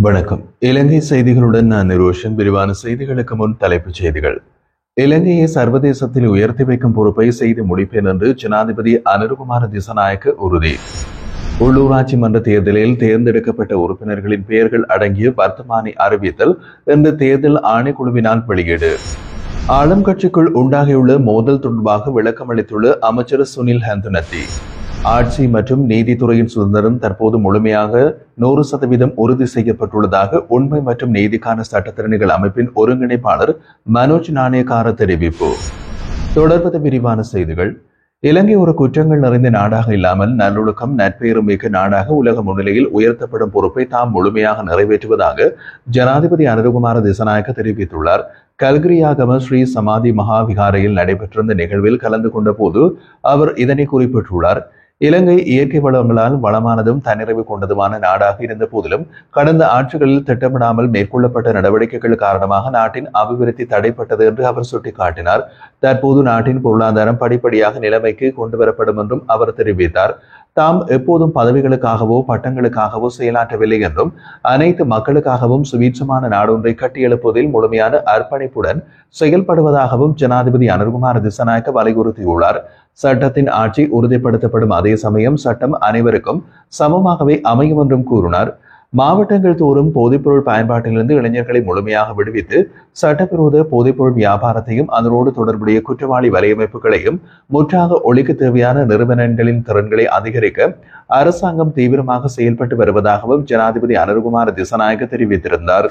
வணக்கம். இலங்கை செய்திகளுடன் நான் நிரோஷன். விரிவான செய்திகளுக்கு முன் தலைப்புச் செய்திகள். இலங்கையை சர்வதேசத்தில் உயர்த்தி வைக்கும் பொறுப்பை செய்து முடிப்பேன் என்று ஜனாதிபதி அனுரகுமார திசாநாயக்க உறுதி. உள்ளூராட்சி மன்ற தேர்தலில் தேர்ந்தெடுக்கப்பட்ட உறுப்பினர்களின் பெயர்கள் அடங்கிய வர்த்தமானி அறிவித்தல் இன்று தேர்தல் ஆணைக்குழுவினால் வெளியீடு. ஆளும் கட்சிக்குள் உண்டாகியுள்ள மோதல் தொடர்பாக விளக்கம் அளித்துள்ள அமைச்சர் சுனில் ஹந்துனத்தி. ஆட்சி மற்றும் நீதித்துறையின் சுதந்திரம் தற்போது முழுமையாக 100% உறுதி செய்யப்பட்டுள்ளதாக உண்மை மற்றும் நீதிக்கான சட்டத்திறனிகள் அமைப்பின் ஒருங்கிணைப்பாளர் மனோஜ் நாணயக்கார தெரிவிப்பு. தொடர்வது விரிவான செய்திகள். இலங்கை ஒரு குற்றங்கள் நிறைந்த நாடாக இல்லாமல் நல்லொழுக்கம் நட்பெயரும் மிக்க நாடாக உலக முன்னிலையில் உயர்த்தப்படும் பொறுப்பை தாம் முழுமையாக நிறைவேற்றுவதாக ஜனாதிபதி அனுரகுமார திசாநாயக்க தெரிவித்துள்ளார். கல்கிரியாகம ஸ்ரீ சமாதி மகாவிகாரையில் நடைபெற்றிருந்த நிகழ்வில் கலந்து கொண்ட போது அவர் இதனை குறிப்பிட்டுள்ளார். இலங்கை இயற்கை வளங்களால் வளமானதும் தன்னிறைவு கொண்டதுமான நாடாக இருந்த போதிலும் கடந்த ஆட்சிகளில் திட்டமிடாமல் மேற்கொள்ளப்பட்ட நடவடிக்கைகள் காரணமாக நாட்டின் அபிவிருத்தி தடைப்பட்டது என்று அவர் சுட்டிக்காட்டினார். தற்போது நாட்டின் பொருளாதாரம் படிப்படியாக நிலைமைக்கு கொண்டுவரப்படும் என்றும் அவர் தெரிவித்தார். தாம் எப்போதும் பதவிகளுக்காகவோ பட்டங்களுக்காகவோ செயலாற்றவில்லை என்றும் அனைத்து மக்களுக்காகவும் சுவீட்சமான நாடொன்றை கட்டியெழுப்புவதில் முழுமையான அர்ப்பணிப்புடன் செயல்படுவதாகவும் ஜனாதிபதி அனுரகுமார திசாநாயக்க வலியுறுத்தியுள்ளார். சட்டத்தின் ஆட்சி உறுதிப்படுத்தப்படும் அதே சமயம் சட்டம் அனைவருக்கும் சமமாகவே அமையும் என்றும் கூறினார். மாவட்டங்கள் தோறும் போதைப்பொருள் பயன்பாட்டிலிருந்து இளைஞர்களை முழுமையாக விடுவித்து சட்டவிரோத போதைப்பொருள் வியாபாரத்தையும் அதனோடு தொடர்புடைய குற்றவாளி வலையமைப்புகளையும் முற்றாக ஒழிக்க தேவையான நிறுவனங்களின் திறன்களை அதிகரிக்க அரசாங்கம் தீவிரமாக செயல்பட்டு வருவதாகவும் ஜனாதிபதி அனுரகுமார திசாநாயக்க தெரிவித்திருந்தார்.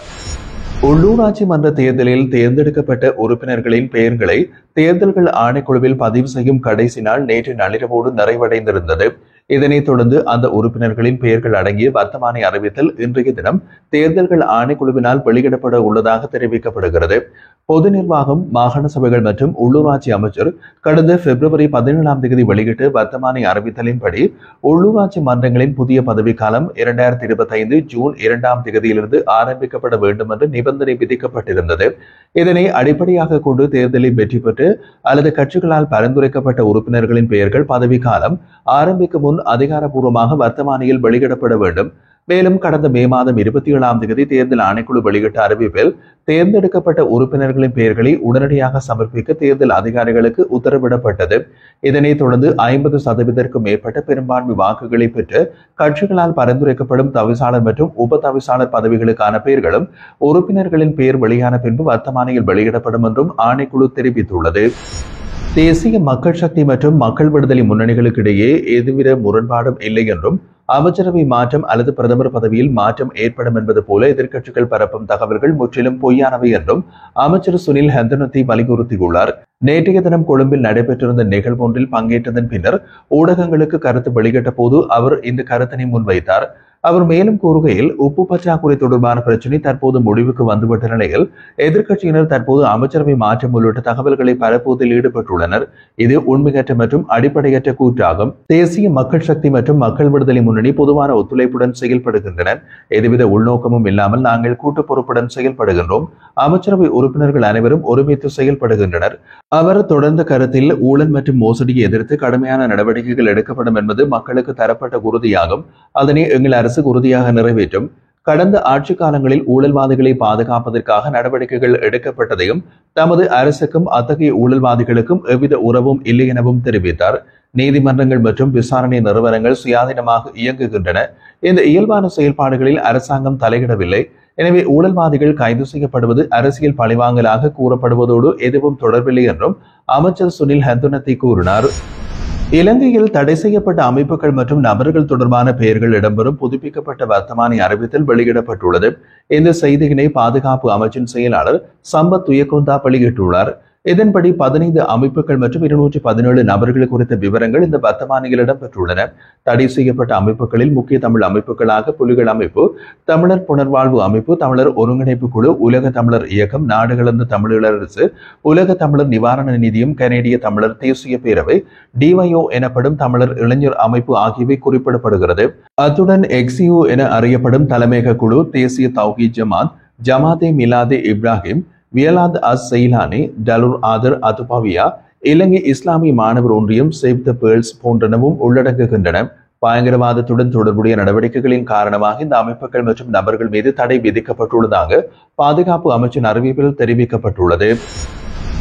உள்ளூராட்சி மன்ற தேர்தலில் தேர்ந்தெடுக்கப்பட்ட உறுப்பினர்களின் பெயர்களை தேர்தல்கள் ஆணைக்குழுவில் பதிவு செய்யும் கடைசி நாள் நேற்று நள்ளிரவோடு நிறைவடைந்திருந்தது. இதனைத் தொடர்ந்து அந்த உறுப்பினர்களின் பெயர்கள் அடங்கிய வர்த்தமானி அறிவித்தல் இன்றைய தினம் தேர்தல்கள் ஆணைக்குழுவினால் வெளியிடப்பட உள்ளதாக தெரிவிக்கப்படுகிறது. பொது நிர்வாகம், மாகாண சபைகள் மற்றும் உள்ளூராட்சி அமைச்சர் கடந்த பிப்ரவரி 17 வெளியிட்ட வர்த்தமானி அறிவித்தலின்படி உள்ளூராட்சி மன்றங்களின் புதிய பதவிக்காலம் 2025 ஜூன் 2 ஆரம்பிக்கப்பட வேண்டும் என்று நிபந்தனை விதிக்கப்பட்டிருந்தது. இதனை அடிப்படையாக கொண்டு தேர்தலில் வெற்றி பெற்று அல்லது கட்சிகளால் பரிந்துரைக்கப்பட்ட உறுப்பினர்களின் பெயர்கள் பதவிக்காலம் ஆரம்பிக்கும் முன் அதிகாரப்பூர்வமாக வர்த்தமானியில் வெளியிடப்பட வேண்டும். மேலும் கடந்த மே மாதம் 27 தேர்தல் ஆணைக்குழு வெளியிட்ட அறிவிப்பில் தேர்ந்தெடுக்கப்பட்ட உறுப்பினர்களின் பெயர்களை உடனடியாக சமர்ப்பிக்க தேர்தல் அதிகாரிகளுக்கு உத்தரவிடப்பட்டது. இதனைத் தொடர்ந்து 50% மேற்பட்ட பெரும்பான்மை வாக்குகளை பெற்று கட்சிகளால் பரிந்துரைக்கப்படும் தவிசாளர் மற்றும் உப தவிசாளர் பதவிகளுக்கான பெயர்களும் உறுப்பினர்களின் பெயர் வெளியான பின்பு வர்த்தமானியில் வெளியிடப்படும் என்றும் ஆணைக்குழு தெரிவித்துள்ளது. தேசிய மக்கள் சக்தி மற்றும் மக்கள் விடுதலை முன்னணிகளுக்கு இடையே எதுவித முரண்பாடும் இல்லை என்றும் அமைச்சரவை மாற்றம் அல்லது பிரதமர் பதவியில் மாற்றம் ஏற்படும் என்பது போல எதிர்க்கட்சிகள் பரப்பும் தகவல்கள் முற்றிலும் பொய்யானவை என்றும் அமைச்சர் சுனில் ஹந்துனத்தி வலியுறுத்தியுள்ளார். நேற்றைய தினம் கொழும்பில் நடைபெற்றிருந்த நிகழ்வொன்றில் பங்கேற்றதன் பின்னர் ஊடகங்களுக்கு கருத்து வெளியிட்ட போது அவர் இந்த கருத்தினை முன்வைத்தார். அவர் மேலும் கூறுகையில், உப்பு பற்றாக்குறை தொடர்பான பிரச்சினை தற்போது முடிவுக்கு வந்துவிட்ட நிலையில் எதிர்க்கட்சியினர் தற்போது அமைச்சரவை மாற்றம் உள்ளிட்ட தகவல்களை பரப்புவதில் ஈடுபட்டுள்ளனர். இது உண்மையற்ற மற்றும் அடிப்படையற்ற கூற்றாகும். தேசிய மக்கள் சக்தி மற்றும் மக்கள் விடுதலை முன்னணி பொதுவான ஒத்துழைப்புடன் செயல்படுகின்றனர். எதுவித உள்நோக்கமும் இல்லாமல் நாங்கள் கூட்டு பொறுப்புடன் செயல்படுகின்றோம். அமைச்சரவை உறுப்பினர்கள் அனைவரும் ஒருமித்து செயல்படுகின்றனர். அவர் தொடர்ந்த கருத்தில் ஊழல் மற்றும் மோசடியை எதிர்த்து கடுமையான நடவடிக்கைகள் எடுக்கப்படும் என்பது மக்களுக்கு தரப்பட்ட உறுதியாகும். அதனை எங்கள் அரசு உறுதியாக நிறைவேற்றும். கடந்த ஆட்சி காலங்களில் ஊழல்வாதிகளை பாதுகாப்பதற்காக நடவடிக்கைகள் எடுக்கப்பட்டதையும் தமது அரசுக்கும் அத்தகைய ஊழல்வாதிகளுக்கும் எவ்வித உறவும் இல்லை எனவும் தெரிவித்தார். நீதிமன்றங்கள் மற்றும் விசாரணை நிறுவனங்கள் சுயாதீனமாக இயங்குகின்றன. இந்த இயல்பான செயல்பாடுகளில் அரசாங்கம் தலையிடவில்லை. எனவே ஊழல்வாதிகள் கைது செய்யப்படுவது அரசியல் பழிவாங்கலாக கூறப்படுவதோடு எதுவும் தொடர்பில்லை என்றும் அமைச்சர் சுனில் ஹந்துனத்தி கூறினார். இலங்கையில் தடை செய்யப்பட்ட அமைப்புகள் மற்றும் நபர்கள் தொடர்பான பெயர்கள் இடம்பெறும் புதுப்பிக்கப்பட்ட வர்த்தமானி அறிவித்தல் வெளியிடப்பட்டுள்ளது. இந்த செய்தியினை பாதுகாப்பு அமைச்சின் செயலாளர் சம்பத் துயக்கொந்தா வெளியிட்டுள்ளார். இதன்படி 15 அமைப்புகள் மற்றும் 217 நபர்கள் குறித்த விவரங்கள் இந்த வர்த்தமானியில் இடம்பெற்றுள்ளன. தடை செய்யப்பட்ட அமைப்புகளில் முக்கிய தமிழ் அமைப்புகளாக புலிகள் அமைப்பு, தமிழர் புனர்வாழ்வு அமைப்பு, தமிழர் ஒருங்கிணைப்பு குழு, உலக தமிழர் இயக்கம், நாடுகளந்த தமிழரசு, உலக தமிழர் நிவாரண நிதியம், கனேடிய தமிழர் தேசிய பேரவை, டிவைஓ எனப்படும் தமிழர் இளைஞர் அமைப்பு ஆகியவை குறிப்பிடப்படுகிறது. அத்துடன் எக்ஸியூ என அறியப்படும் தலைமையக குழு, தேசிய தௌஹீத் ஜமாத், ஜமாதே மிலாதே இப்ராஹிம், வியலாத் அஸ் செய்லானி, டலுர் ஆதர் அதுபாவியா, இலங்கை இஸ்லாமிய மாணவர் ஒன்றியம், சேவ் த பேர்ல்ஸ் போன்றனவும் உள்ளடங்குகின்றன. பயங்கரவாதத்துடன் தொடர்புடைய நடவடிக்கைகளின் காரணமாக இந்த அமைப்புகள் மற்றும் நபர்கள் மீது தடை விதிக்கப்பட்டுள்ளதாக பாதுகாப்பு அமைச்சின் அறிவிப்பில் தெரிவிக்கப்பட்டுள்ளது.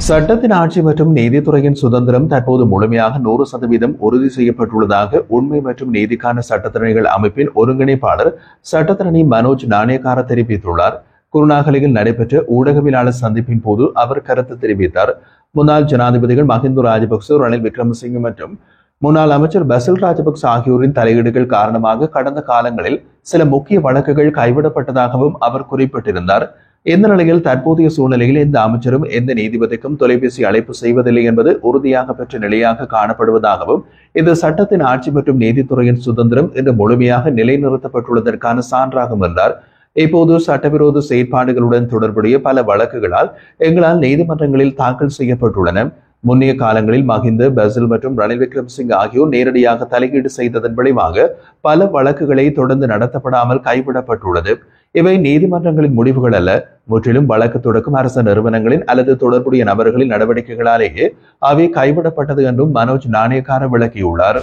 சட்டத்தின் ஆட்சி மற்றும் நீதித்துறையின் சுதந்திரம் தற்போது முழுமையாக 100% உறுதி செய்யப்பட்டுள்ளதாக உண்மை மற்றும் நீதிக்கான சட்டத்திறனிகள் அமைப்பின் ஒருங்கிணைப்பாளர் சட்டத்திரணி மனோஜ் நாணயக்கார தெரிவித்துள்ளார். குருநாகலில் நடைபெற்ற ஊடகவியலாளர் சந்திப்பின் போது அவர் கருத்து தெரிவித்தார். முன்னாள் ஜனாதிபதிகள் மஹிந்த ராஜபக்ச, ரணில் விக்ரமசிங்க மற்றும் முன்னாள் அமைச்சர் பசில் ராஜபக்ச ஆகியோரின் தலையீடுகள் காரணமாக கடந்த காலங்களில் சில முக்கிய வழக்குகள் கைவிடப்பட்டதாகவும் அவர் குறிப்பிட்டிருந்தார். இந்த நிலையில் தற்போதைய சூழ்நிலையில் எந்த அமைச்சரும் எந்த நீதிபதிக்கும் தொலைபேசி அழைப்பு செய்வதில்லை என்பது உறுதியாக பெற்ற நிலையாக காணப்படுவதாகவும் இந்த சட்டத்தின் ஆட்சி மற்றும் நீதித்துறையின் சுதந்திரம் இன்று முழுமையாக நிலைநிறுத்தப்பட்டுள்ளதற்கான சான்றாகும் என்றார். இப்போது சட்டவிரோத செயற்பாடுகளுடன் தொடர்புடைய பல வழக்குகளால் எங்களால் நீதிமன்றங்களில் தாக்கல் செய்யப்பட்டுள்ளன. முன்னைய காலங்களில் மஹிந்த, பசில் மற்றும் ரணில் விக்ரமசிங்க ஆகியோர் நேரடியாக தலையீடு செய்ததன் விளைவாக பல வழக்குகளை தொடர்ந்து நடத்தப்படாமல் கைவிடப்பட்டுள்ளது. இவை நீதிமன்றங்களின் முடிவுகள் அல்ல, முற்றிலும் வழக்கு தொடக்கும் அரசு நிறுவனங்களின் அல்லது தொடர்புடைய நபர்களின் நடவடிக்கைகளாலேயே அவை கைவிடப்பட்டது என்றும் மனோஜ் நாணயக்கார விளக்கியுள்ளார்.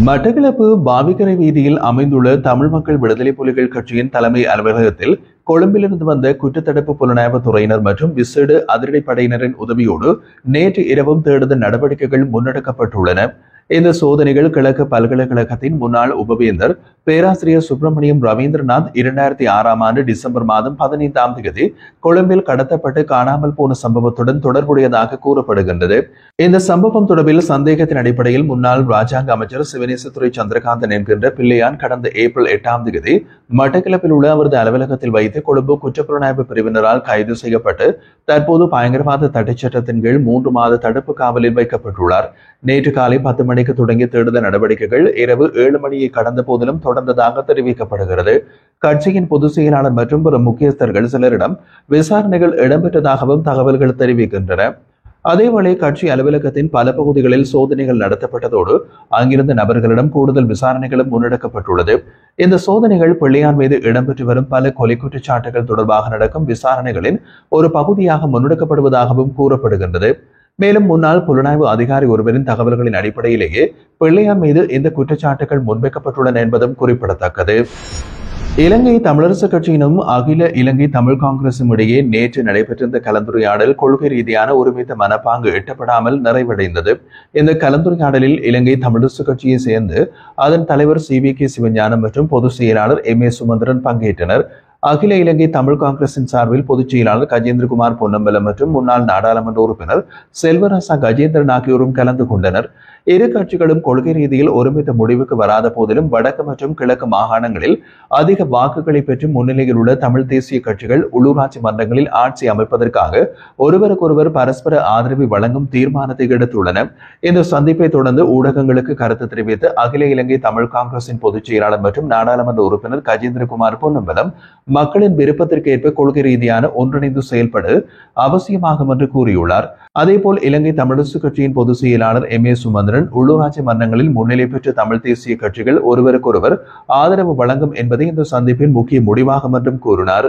மட்டக்களப்பு பாவிக்கரை வீதியில் அமைந்துள்ள தமிழ் மக்கள் விடுதலை புலிகள் கட்சியின் தலைமை அலுவலகத்தில் கொழும்பிலிருந்து வந்த குற்றத்தடுப்பு புலனாய்வு துறையினர் மற்றும் விசேட அதிரடிப்படையினரின் உதவியோடு நேற்று இரவும் தேடுதல் நடவடிக்கைகள் முன்னெடுக்கப்பட்டுள்ளன. இந்த சோதனைகள் கிழக்கு பல்கலைக்கழகத்தின் முன்னாள் உபவேந்தர் பேராசிரியர் சுப்பிரமணியம் ரவீந்திரநாத் 2006 ஆண்டு டிசம்பர் மாதம் 15ஆம் தேதி கொழும்பில் கடத்தப்பட்டு காணாமல் போன சம்பவத்துடன் தொடர்புடையதாக கூறப்படுகின்றது. இந்த சம்பவம் தொடர்பில் சந்தேகத்தின் அடிப்படையில் முன்னாள் ராஜாங்க அமைச்சர் சிவனேசத்துறை சந்திரகாந்தன் என்கின்ற பிள்ளையான் கடந்த ஏப்ரல் 8ஆம் தேதி மட்டக்களப்பில் உள்ள அவரது அலுவலகத்தில் வைத்து கொழும்பு குற்றப்புலனாய்வு பிரிவினரால் கைது செய்யப்பட்டு தற்போது பயங்கரவாத தடைச்சட்டத்தின் கீழ் 3 மாத தடுப்பு காவலில் வைக்கப்பட்டுள்ளார். நேற்று காலை 10 மணிக்கு தொடங்கிய தேடுதல் நடவடிக்கைகள் இரவு 7 மணியை கடந்த போதிலும் தொடர்ந்ததாக தெரிவிக்கப்படுகிறது. கட்சியின் பொதுச் செயலாளர் மற்றும் பிற முக்கியஸ்தர்கள் சிலரிடம் விசாரணைகள் இடம்பெற்றதாகவும் தகவல்கள் தெரிவிக்கின்றன. அதேவேளை கட்சி அலுவலகத்தின் பல பகுதிகளில் சோதனைகள் நடத்தப்பட்டதோடு அங்கிருந்த நபர்களிடம் கூடுதல் விசாரணைகளும் முன்னெடுக்கப்பட்டுள்ளது. இந்த சோதனைகள் பிள்ளையான் மீது இடம்பெற்று வரும் பல கொலை குற்றச்சாட்டுகள் தொடர்பாக நடக்கும் விசாரணைகளின் ஒரு பகுதியாக முன்னெடுக்கப்படுவதாகவும் கூறப்படுகின்றது. மேலும் முன்னாள் புலனாய்வு அதிகாரி ஒருவரின் தகவல்களின் அடிப்படையிலேயே பிள்ளையான் மீது இந்த குற்றச்சாட்டுகள் முன்வைக்கப்பட்டுள்ளன என்பதும் குறிப்பிடத்தக்கது. இலங்கை தமிழரசு கட்சியினும் அகில இலங்கை தமிழ் காங்கிரசும் இடையே நேற்று நடைபெற்றிருந்த கலந்துரையாடல் கொள்கை ரீதியான ஒருமித்த மனப்பாங்கு எட்டப்படாமல் நிறைவடைந்தது. இந்த கலந்துரையாடலில் இலங்கை தமிழரசு கட்சியை சேர்ந்து அதன் தலைவர் CVK சிவஞானம் மற்றும் பொதுச் செயலாளர் MA சுமந்திரன் பங்கேற்றனர். அகில இலங்கை தமிழ் காங்கிரசின் சார்பில் பொதுச் செயலாளர் கஜேந்திரகுமார் பொன்னம்பலம் மற்றும் முன்னாள் நாடாளுமன்ற உறுப்பினர் செல்வராசா கஜேந்திரன் ஆகியோரும் கலந்து கொண்டனர். இரு கட்சிகளும் கொள்கை ரீதியில் ஒருமித்த முடிவுக்கு வராத போதிலும் வடக்கு மற்றும் கிழக்கு மாகாணங்களில் அதிக வாக்குகளை பெற்று முன்னிலையில் உள்ள தமிழ் தேசிய கட்சிகள் உள்ளூராட்சி மன்றங்களில் ஆட்சி அமைப்பதற்காக ஒருவருக்கொருவர் பரஸ்பர ஆதரவை வழங்கும் தீர்மானத்தை எடுத்துள்ளன. இந்த சந்திப்பை தொடர்ந்து ஊடகங்களுக்கு கருத்து தெரிவித்த அகில இலங்கை தமிழ் காங்கிரசின் பொதுச் செயலாளர் மற்றும் நாடாளுமன்ற உறுப்பினர் கஜேந்திரகுமார் பொன்னம்பலம் மக்களின் விருப்பத்திற்கேற்ப கொள்கை ரீதியான ஒன்றிணைந்து செயல்பட அவசியமாகும் என்று கூறியுள்ளார். அதேபோல் இலங்கை தமிழரசு கட்சியின் பொதுச் செயலாளர் MA சுமந்திரன் உள்ளூராட்சி மன்றங்களில் முன்னிலை பெற்ற தமிழ் தேசிய கட்சிகள் ஒருவருக்கொருவர் ஆதரவு வழங்கும் என்பதை இந்த சந்திப்பின் முக்கிய முடிவாகும் என்றும் கூறினார்.